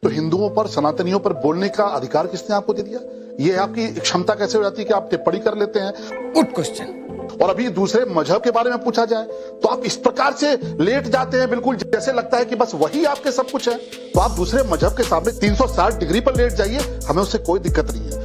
तो हिंदुओं पर, सनातनियों पर बोलने का अधिकार किसने आपको दे दिया? ये आपकी क्षमता कैसे हो जाती है कि आप टिप्पणी कर लेते हैं? Good question. और अभी दूसरे मजहब के बारे में पूछा जाए तो आप इस प्रकार से लेट जाते हैं, बिल्कुल जैसे लगता है कि बस वही आपके सब कुछ है। तो आप दूसरे मजहब के सामने 360 डिग्री पर लेट जाइए, हमें उससे कोई दिक्कत नहीं है।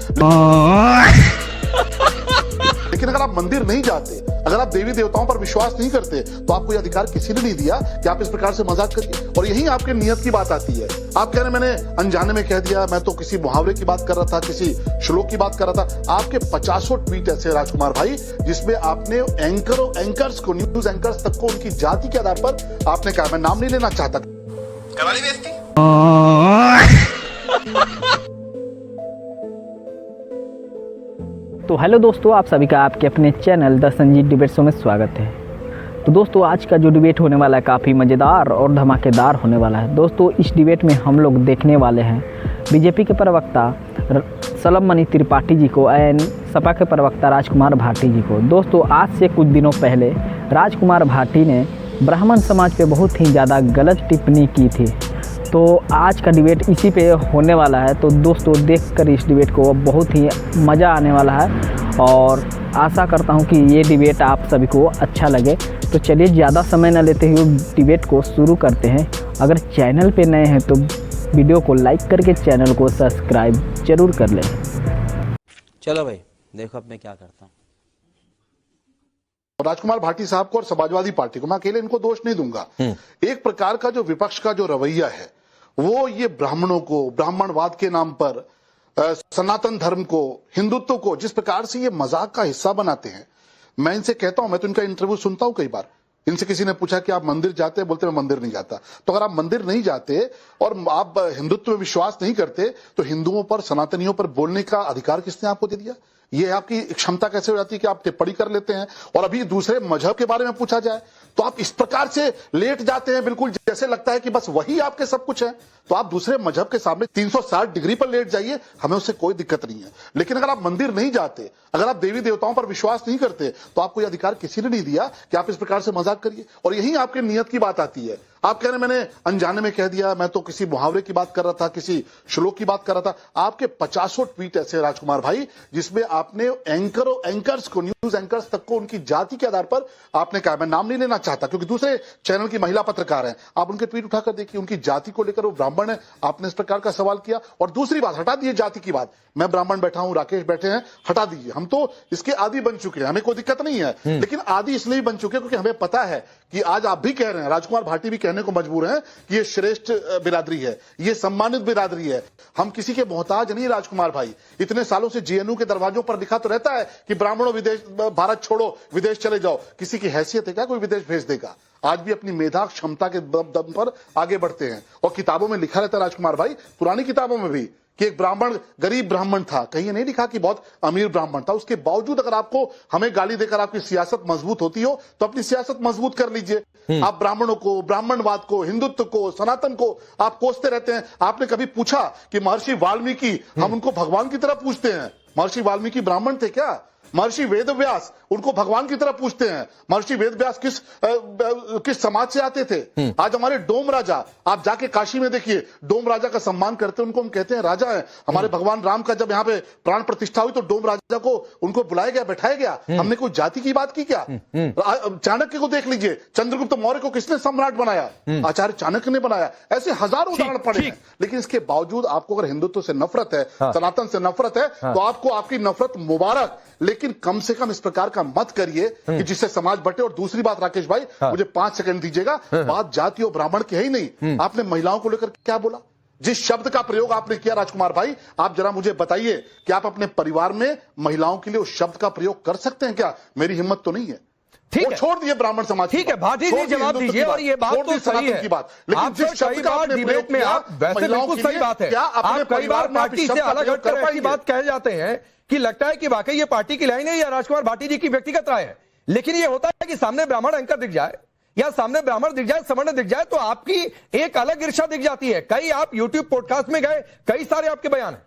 लेकिन अगर आप मंदिर नहीं जाते, अगर आप देवी देवताओं पर विश्वास नहीं करते, तो आपको यह अधिकार किसी ने नहीं दिया कि आप इस प्रकार से मजाक करिए। और यही आपके नियत की बात आती है। आप कह रहे मैंने अनजाने में कह दिया, मैं तो किसी मुहावरे की बात कर रहा था, किसी श्लोक की बात कर रहा था। आपके 50 ट्वीट ऐसे राजकुमार भाई जिसमें आपने एंकर्स को, न्यूज एंकर्स तक को उनकी जाति के आधार पर आपने कहा, मैं नाम नहीं लेना चाहता। कवाली बेइज्जती। तो हेलो दोस्तों, आप सभी का आपके अपने channel the Sanjeev debate show में स्वागत है। तो दोस्तों, आज का जो डिबेट होने वाला है काफ़ी मज़ेदार और धमाकेदार होने वाला है। दोस्तों, इस डिबेट में हम लोग देखने वाले हैं बीजेपी के प्रवक्ता सलम त्रिपाठी जी को एंड सपा के प्रवक्ता राजकुमार भाटी जी को। दोस्तों, आज से कुछ दिनों पहले राजकुमार भाटी ने ब्राह्मण समाज पे बहुत ही ज़्यादा गलत टिप्पणी की थी। तो आज का डिबेट इसी पे होने वाला है। तो दोस्तों, देखकर इस डिबेट को बहुत ही मज़ा आने वाला है और आशा करता हूं कि ये डिबेट आप सभी को अच्छा लगे। तो चलिए ज़्यादा समय न लेते हुए डिबेट को शुरू करते हैं। अगर चैनल पे नए हैं तो वीडियो को लाइक करके चैनल को सब्सक्राइब जरूर कर लें। चलो भाई, देखो अब मैं क्या करता हूँ। राजकुमार भाटी साहब को और समाजवादी पार्टी को, मैं अकेले इनको दोष नहीं दूंगा। एक प्रकार का जो विपक्ष का जो रवैया है, वो ये ब्राह्मणों को, ब्राह्मणवाद के नाम पर सनातन धर्म को, हिंदुत्व को जिस प्रकार से ये मजाक का हिस्सा बनाते हैं, मैं इनसे कहता हूं, मैं तो इनका इंटरव्यू सुनता हूं कई बार। इनसे किसी ने पूछा कि आप मंदिर जाते हैं, बोलते मैं मंदिर नहीं जाता। तो अगर आप मंदिर नहीं जाते और आप हिंदुत्व में विश्वास नहीं करते, तो हिंदुओं पर, सनातनियों पर बोलने का अधिकार किसने आपको दे दिया? ये आपकी क्षमता कैसे हो जाती है कि आप टिप्पणी कर लेते हैं? और अभी दूसरे मजहब के बारे में पूछा जाए तो आप इस प्रकार से लेट जाते हैं, बिल्कुल जैसे लगता है कि बस वही आपके सब कुछ है। तो आप दूसरे मजहब के सामने 360 डिग्री पर लेट जाइए, हमें उससे कोई दिक्कत नहीं है। लेकिन अगर आप मंदिर नहीं जाते, अगर आप देवी देवताओं पर विश्वास नहीं करते, तो आपको यह अधिकार किसी ने नहीं दिया कि आप इस प्रकार से मजाक करिए। और यही आपके नियत की बात आती है। आप कह रहे मैंने अनजाने में कह दिया, मैं तो किसी मुहावरे की बात कर रहा था, किसी श्लोक की बात कर रहा था। आपके 50 ट्वीट ऐसे राजकुमार भाई जिसमें आपने एंकर्स को, न्यूज एंकर्स तक को उनकी जाति के आधार पर आपने कहा, मैं नाम नहीं लेना चाहता क्योंकि दूसरे चैनल की महिला पत्रकार हैं। आप उनके ट्वीट उठाकर देखिए, उनकी जाति को लेकर वो ब्राह्मण है, आपने इस प्रकार का सवाल किया। और दूसरी बात, हटा दीजिए जाति की बात, मैं ब्राह्मण बैठा हूं, राकेश बैठे हैं, हटा दीजिए। हम तो इसके आदी बन चुके हैं, हमें कोई दिक्कत नहीं है। लेकिन आदी इसलिए बन चुके हैं क्योंकि हमें पता है कि आज आप भी कह रहे हैं, राजकुमार भाटी भी कहने को मजबूर हैं कि ये श्रेष्ठ बिरादरी है, ये सम्मानित बिरादरी है। हम किसी के मोहताज नहीं राजकुमार भाई। इतने सालों से जेएनयू के दरवाजों पर लिखा तो रहता है कि ब्राह्मणों विदेश, भारत छोड़ो, विदेश चले जाओ। किसी की हैसियत है क्या कोई विदेश भेज देगा? आज भी अपनी मेधा क्षमता के दम पर आगे बढ़ते हैं। और किताबों में लिखा रहता है राजकुमार भाई, पुरानी किताबों में भी, कि एक ब्राह्मण गरीब ब्राह्मण था। कहीं नहीं लिखा कि बहुत अमीर ब्राह्मण था। उसके बावजूद अगर आपको हमें गाली देकर आपकी सियासत मजबूत होती हो तो अपनी सियासत मजबूत कर लीजिए। आप ब्राह्मणों को, ब्राह्मणवाद को, हिंदुत्व को, सनातन को आप कोसते रहते हैं। आपने कभी पूछा कि महर्षि वाल्मीकि, हम उनको भगवान की तरह पूछते हैं। महर्षि वाल्मीकि ब्राह्मण थे क्या? महर्षि वेदव्यास, उनको भगवान की तरह पूछते हैं। महर्षि वेदव्यास किस समाज से आते थे? आज हमारे डोम राजा, आप जाके काशी में देखिए, डोम राजा का सम्मान करते हैं, उनको हम कहते हैं राजा है। हमारे भगवान राम का जब यहाँ पे प्राण प्रतिष्ठा हुई तो डोम राजा को उनको बुलाया गया, बैठाया गया। हमने कोई जाति की बात की क्या? चाणक्य को देख लीजिए, चंद्रगुप्त मौर्य को किसने सम्राट बनाया? आचार्य चाणक्य ने बनाया। ऐसे हजारों उदाहरण पड़े हैं। लेकिन इसके बावजूद आपको अगर हिंदुत्व से नफरत है, सनातन से नफरत है, तो आपको आपकी नफरत मुबारक। लेकिन कम से कम इस प्रकार का मत करिए कि जिससे समाज बटे। और दूसरी बात राकेश भाई, मुझे 5 सेकंड दीजिएगा। बात जाति और ब्राह्मण की है ही नहीं। आपने महिलाओं को लेकर क्या बोला? जिस शब्द का प्रयोग आपने किया राजकुमार भाई, आप जरा मुझे बताइए कि आप अपने परिवार में महिलाओं के लिए उस शब्द का प्रयोग कर सकते हैं क्या? मेरी हिम्मत तो नहीं है। ठीक है, छोड़ दिए ब्राह्मण समाज। ठीक है, भाटी जी जवाब दीजिए। और ये बात तो सही है की बात, लेकिन जिस शब्द का आपने डिबेट में आप वैसे बिल्कुल सही बात है। आप कई बार पार्टी से अलग हटकर ऐसी बात कह जाते हैं कि लगता है कि वाकई ये पार्टी की लाइन है या राजकुमार भाटी जी की व्यक्तिगत राय है। लेकिन ये होता है कि सामने ब्राह्मण एंकर दिख जाए या सामने ब्राह्मण दिख जाए, सवर्ण दिख जाए, तो आपकी एक अलग ईर्ष्या दिख जाती है। कई आप यूट्यूब पॉडकास्ट में गए, कई सारे आपके बयान हैं।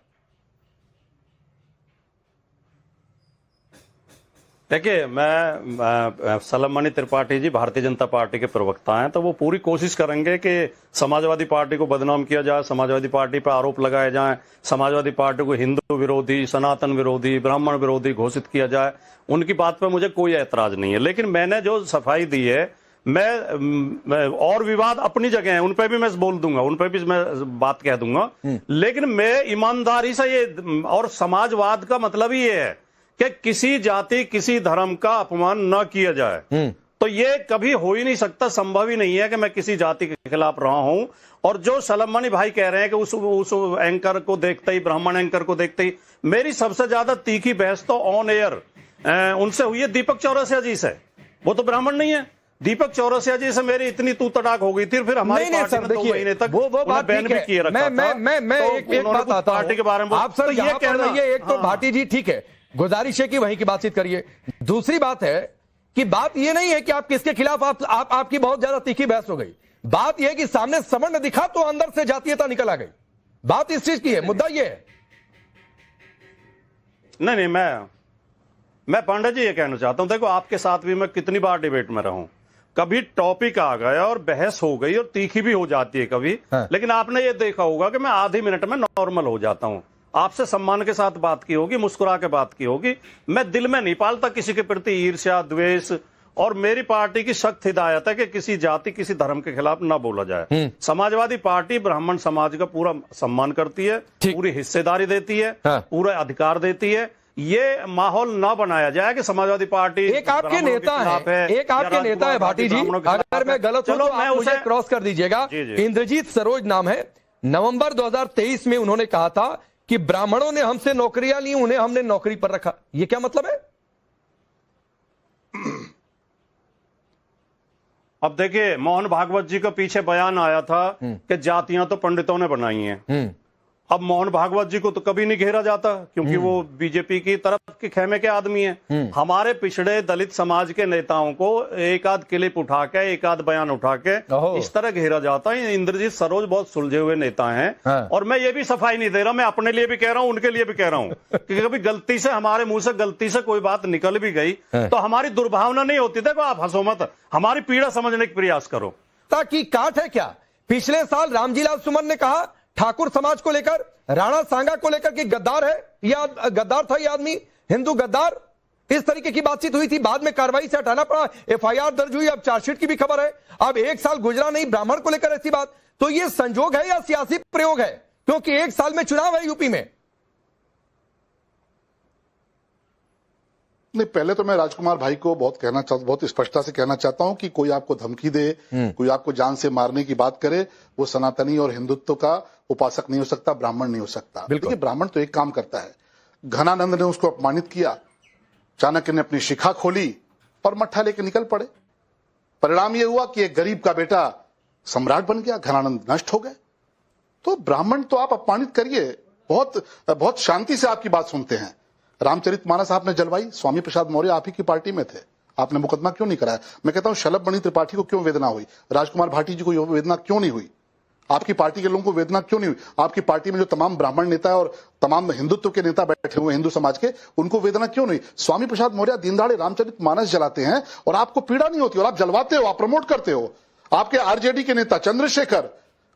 देखिए, मैं सलमणि त्रिपाठी जी भारतीय जनता पार्टी के प्रवक्ता हैं, तो वो पूरी कोशिश करेंगे कि समाजवादी पार्टी को बदनाम किया जाए, समाजवादी पार्टी पर आरोप लगाए जाएं, समाजवादी पार्टी को हिंदू विरोधी, सनातन विरोधी, ब्राह्मण विरोधी घोषित किया जाए। उनकी बात पर मुझे कोई ऐतराज नहीं है, लेकिन मैंने जो सफाई दी है, मैं और विवाद अपनी जगह है, उन पे भी मैं बोल दूंगा, उन पे भी मैं बात कह दूंगा, लेकिन मैं ईमानदारी से ये, और समाजवाद का मतलब ही ये है कि किसी जाति किसी धर्म का अपमान न किया जाए। तो ये कभी हो ही नहीं सकता, संभव ही नहीं है कि मैं किसी जाति के खिलाफ रहा हूं। और जो सलमणि भाई कह रहे हैं कि उस एंकर को देखते ही, ब्राह्मण एंकर को देखते ही, मेरी सबसे ज्यादा तीखी बहस तो ऑन एयर उनसे हुई है दीपक चौरसिया जी से। वो तो ब्राह्मण नहीं है। दीपक चौरसिया जी से मेरी इतनी तू तड़ाक हो गई थी, फिर हमारी पार्टी ने 2 महीने तक वो बात बैन भी किए रखा था। मैं एक बात आता हूं पार्टी के बारे में आप सर, ये कह रही है, एक तो भाटी जी ठीक है, गुजारिश है कि वहीं की बातचीत करिए। दूसरी बात है कि बात ये नहीं है कि आप किसके खिलाफ आपकी बहुत ज्यादा तीखी बहस हो गई। बात यह है कि सामने समर्ण दिखा तो अंदर से जातीयता निकल आ गई। बात इस चीज की है, मुद्दा ये है। नहीं, मैं पांडे जी ये कहना चाहता हूं, देखो आपके साथ भी मैं कितनी बार डिबेट में रहूं, कभी टॉपिक आ गया और बहस हो गई और तीखी भी हो जाती है कभी, लेकिन आपने ये देखा होगा कि मैं आधी मिनट में नॉर्मल हो जाता हूं। आपसे सम्मान के साथ बात की होगी, मुस्कुरा के बात की होगी। मैं दिल में नहीं पालता किसी के प्रति ईर्ष्या, द्वेष, और मेरी पार्टी की सख्त हिदायत है कि किसी जाति किसी धर्म के खिलाफ ना बोला जाए। समाजवादी पार्टी ब्राह्मण समाज का पूरा सम्मान करती है, पूरी हिस्सेदारी देती है, पूरा अधिकार देती है। ये माहौल ना बनाया जाए कि समाजवादी पार्टी एक आपके नेता है भाटी जी, अगर मैं गलत हूं तो आप मुझे क्रॉस कर दीजिएगा। इंद्रजीत सरोज नाम है। नवंबर 2023 में उन्होंने कहा था कि ब्राह्मणों ने हमसे नौकरियां ली, उन्हें हमने नौकरी पर रखा। ये क्या मतलब है? अब देखिए, मोहन भागवत जी के पीछे बयान आया था कि जातियां तो पंडितों ने बनाई हैं। अब मोहन भागवत जी को तो कभी नहीं घेरा जाता, क्योंकि वो बीजेपी की तरफ के खेमे के आदमी हैं। हमारे पिछड़े दलित समाज के नेताओं को एक आध क्लिप उठा के, एक आध बयान उठा के इस तरह घेरा जाता है। इंद्रजीत सरोज बहुत सुलझे हुए नेता हैं। और मैं ये भी सफाई नहीं दे रहा, मैं अपने लिए भी कह रहा हूं, उनके लिए भी कह रहा हूं कि कभी गलती से हमारे मुंह से गलती से कोई बात निकल भी गई तो हमारी दुर्भावना नहीं होती। देखो, आप हंसो मत, हमारी पीड़ा समझने का प्रयास करो। ताकि काट है क्या? पिछले साल रामजीलाल सुमन ने कहा ठाकुर समाज को लेकर, राणा सांगा को लेकर कि गद्दार है, या गद्दार था ये आदमी, हिंदू गद्दार, इस तरीके की बातचीत हुई थी। बाद में कार्रवाई से हटाना पड़ा, एफआईआर दर्ज हुई, अब चार्जशीट की भी खबर है। अब 1 साल गुजरा नहीं, ब्राह्मण को लेकर ऐसी बात। तो ये संजोग है या सियासी प्रयोग है? क्योंकि 1 साल में चुनाव है यूपी में। नहीं, पहले तो मैं राजकुमार भाई को बहुत स्पष्टता से कहना चाहता हूं कि कोई आपको धमकी दे, कोई आपको जान से मारने की बात करे, वो सनातनी और हिंदुत्व का उपासक नहीं हो सकता, ब्राह्मण नहीं हो सकता। देखिए, ब्राह्मण तो एक काम करता है। घनानंद ने उसको अपमानित किया, चाणक्य ने अपनी शिखा खोली और मट्ठा लेके निकल पड़े। परिणाम यह हुआ कि एक गरीब का बेटा सम्राट बन गया, घनानंद नष्ट हो गए। तो ब्राह्मण तो आप अपमानित करिए, बहुत शांति से आपकी बात सुनते हैं। रामचरितमानस आपने जलवाई, स्वामी प्रसाद मौर्य आप ही की पार्टी में थे, आपने मुकदमा क्यों नहीं कराया? मैं कहता हूं सलमणि त्रिपाठी को क्यों वेदना हुई, राजकुमार भाटी जी को वेदना क्यों नहीं हुई, आपकी पार्टी के लोगों को वेदना क्यों नहीं हुई? आपकी पार्टी में जो तमाम ब्राह्मण नेता और तमाम हिंदुत्व के नेता बैठे हुए हिंदू समाज के, उनको वेदना क्यों नहीं? स्वामी प्रसाद मौर्य दिन दहाड़े रामचरितमानस जलाते हैं और आपको पीड़ा नहीं होती, और आप जलवाते हो, आप प्रमोट करते हो। आपके आरजेडी के नेता चंद्रशेखर,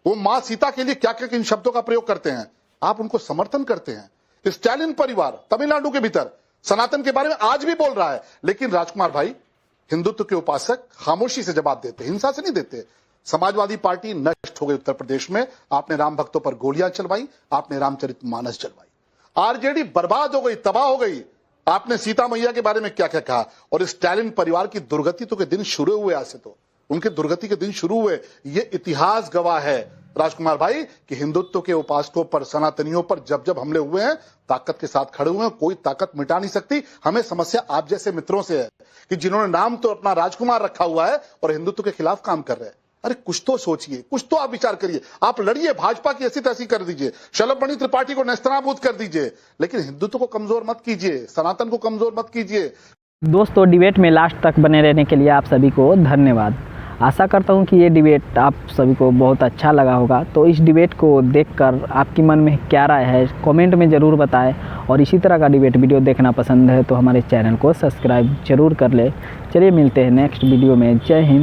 वो मां सीता के लिए क्या क्या किन शब्दों का प्रयोग करते हैं, आप उनको समर्थन करते हैं। स्टालिन परिवार तमिलनाडु के भीतर सनातन के बारे में आज भी बोल रहा है, लेकिन राजकुमार भाई हिंदुत्व के उपासक खामोशी से जवाब देते, हिंसा से नहीं देते। समाजवादी पार्टी नष्ट हो गई उत्तर प्रदेश में, आपने राम भक्तों पर गोलियां चलवाई, आपने रामचरितमानस चलवाई, आरजेडी बर्बाद हो गई, तबाह हो गई। आपने सीता मैया के बारे में क्या क्या कहा, और स्टालिन परिवार की दुर्गति तो के दिन शुरू हुए, आज से तो उनके दुर्गति के दिन शुरू हुए। ये इतिहास गवाह है राजकुमार भाई कि हिंदुत्व के उपासकों पर, सनातनियों पर जब जब हमले हुए हैं, ताकत के साथ खड़े हुए हैं, कोई ताकत मिटा नहीं सकती। हमें समस्या आप जैसे मित्रों से है कि जिन्होंने नाम तो अपना राजकुमार रखा हुआ है और हिंदुत्व के खिलाफ काम कर रहे हैं। अरे कुछ तो सोचिए, कुछ तो आप विचार करिए। आप लड़िए, भाजपा की ऐसी तैसी कर दीजिए, सलमणि त्रिपाठी को नेस्तनाबूद कर दीजिए, लेकिन हिंदुत्व को कमजोर मत कीजिए, सनातन को कमजोर मत कीजिए। दोस्तों, डिबेट में लास्ट तक बने रहने के लिए आप सभी को धन्यवाद। आशा करता हूँ कि ये डिबेट आप सभी को बहुत अच्छा लगा होगा। तो इस डिबेट को देखकर आपके मन में क्या राय है कमेंट में ज़रूर बताएं, और इसी तरह का डिबेट वीडियो देखना पसंद है तो हमारे चैनल को सब्सक्राइब जरूर कर ले। चलिए मिलते हैं नेक्स्ट वीडियो में। जय हिंद।